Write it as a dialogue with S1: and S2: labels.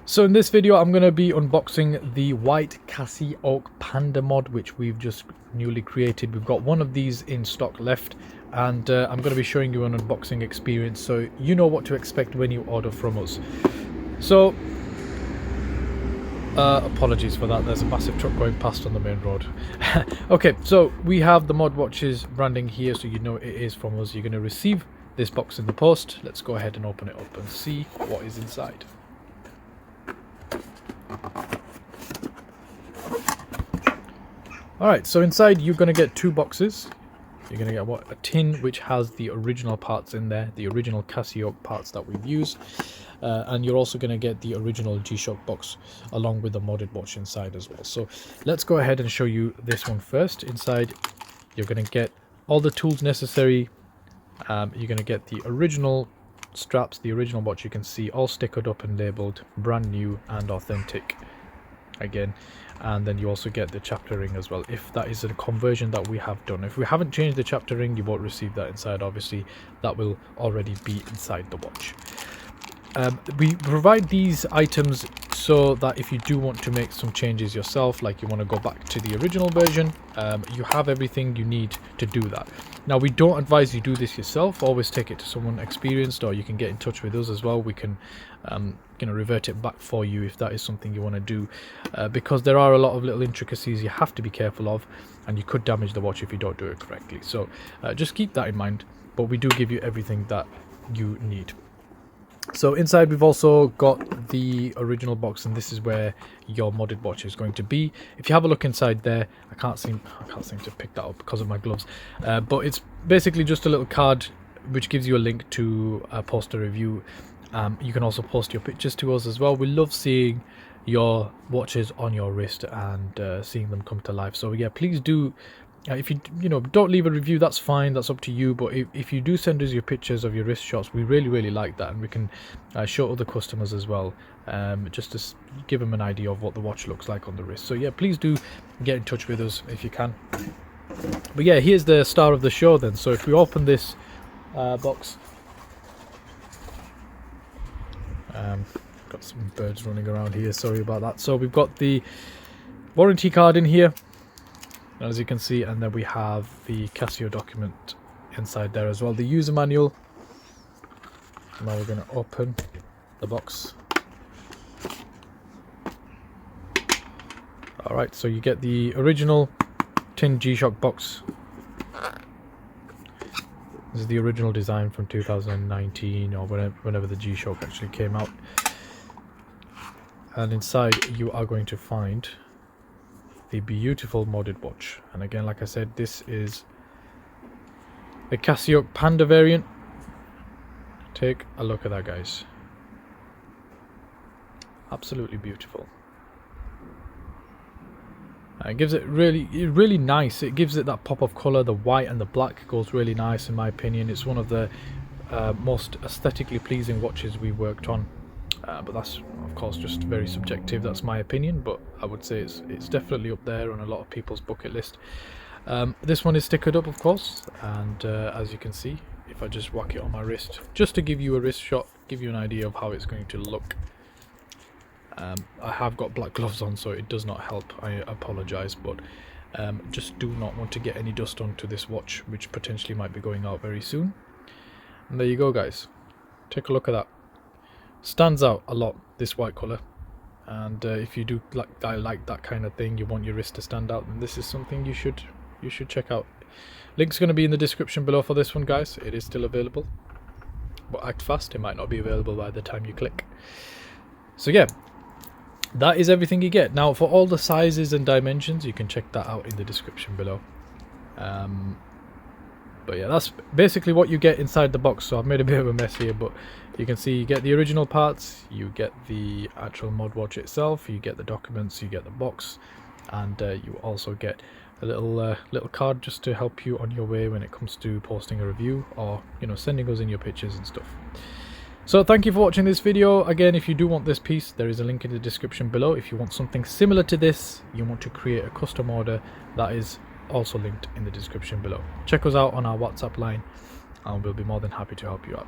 S1: So in this video I'm going to be unboxing the white Casioak Panda mod, which we've just newly created. We've got one of these in stock left, and I'm going to be showing you an unboxing experience so you know what to expect when you order from us. So apologies for that, there's a massive truck going past on the main road. Okay, so we have the Mod Watches branding here, so you know it is from us. You're going to receive this box in the post. Let's go ahead and open it up and see what is inside. Alright, so inside you're going to get two boxes. You're going to get a tin which has the original parts in there, the original Casio parts that we've used. And you're also going to get the original G-Shock box along with the modded watch inside as well. So let's go ahead and show you this one first. Inside you're going to get all the tools necessary. You're going to get the original straps, the original watch, you can see all stickered up and labelled brand new and authentic again. And then you also get the chapter ring as well, if that is a conversion that we have done. If we haven't changed the chapter ring, you won't receive that inside. Obviously that will already be inside the watch. We provide these items so that if you do want to make some changes yourself, like you want to go back to the original version, you have everything you need to do that. Now, we don't advise you do this yourself. Always take it to someone experienced, or you can get in touch with us as well. We can revert it back for you if that is something you want to do, because there are a lot of little intricacies you have to be careful of, and you could damage the watch if you don't do it correctly. So just keep that in mind, but we do give you everything that you need. So inside we've also got the original box, and this is where your modded watch is going to be. If you have a look inside there, I can't seem to pick that up because of my gloves, but it's basically just a little card which gives you a link to post a review. You can also post your pictures to us as well. We love seeing your watches on your wrist and seeing them come to life. So yeah, please do. If you don't leave a review, that's fine, that's up to you, but if you do send us your pictures of your wrist shots, we really like that, and we can show other customers as well, just to give them an idea of what the watch looks like on the wrist. So yeah, please do get in touch with us if you can. But yeah, here's the star of the show then. So if we open this box, got some birds running around here, sorry about that. So we've got the warranty card in here, as you can see, and then we have the Casio document inside there as well, the user manual. Now we're going to open the box. Alright, so you get the original tin G-Shock box. This is the original design from 2019, or whenever the G-Shock actually came out. And inside you are going to find the beautiful modded watch. And again, like I said, this is the Casioak Panda variant. Take a look at that, guys. Absolutely beautiful. It gives it really nice. It gives it that pop of color. The white and the black goes really nice, in my opinion. It's one of the most aesthetically pleasing watches we worked on. But that's of course just very subjective. That's my opinion, but I would say it's definitely up there on a lot of people's bucket list. This one is stickered up, of course, and as you can see, if I just whack it on my wrist, just to give you a wrist shot, give you an idea of how it's going to look. I have got black gloves on, so it does not help. I apologize, but just do not want to get any dust onto this watch, which potentially might be going out very soon. And there you go, guys. Take a look at that. Stands out a lot, this white color, and if you do like that kind of thing, you want your wrist to stand out, then this is something you should check out. Link's going to be in the description below for this one, guys. It is still available, but act fast, it might not be available by the time you click. So yeah, that is everything you get. Now, for all the sizes and dimensions, you can check that out in the description below. But yeah, that's basically what you get inside the box. So I've made a bit of a mess here, but you can see you get the original parts, you get the actual mod watch itself, you get the documents, you get the box, and you also get a little card just to help you on your way when it comes to posting a review, or sending us in your pictures and stuff. So thank you for watching this video. Again, if you do want this piece, there is a link in the description below. If you want something similar to this, you want to create a custom order, that is also linked in the description below. Check us out on our WhatsApp line, and we'll be more than happy to help you out.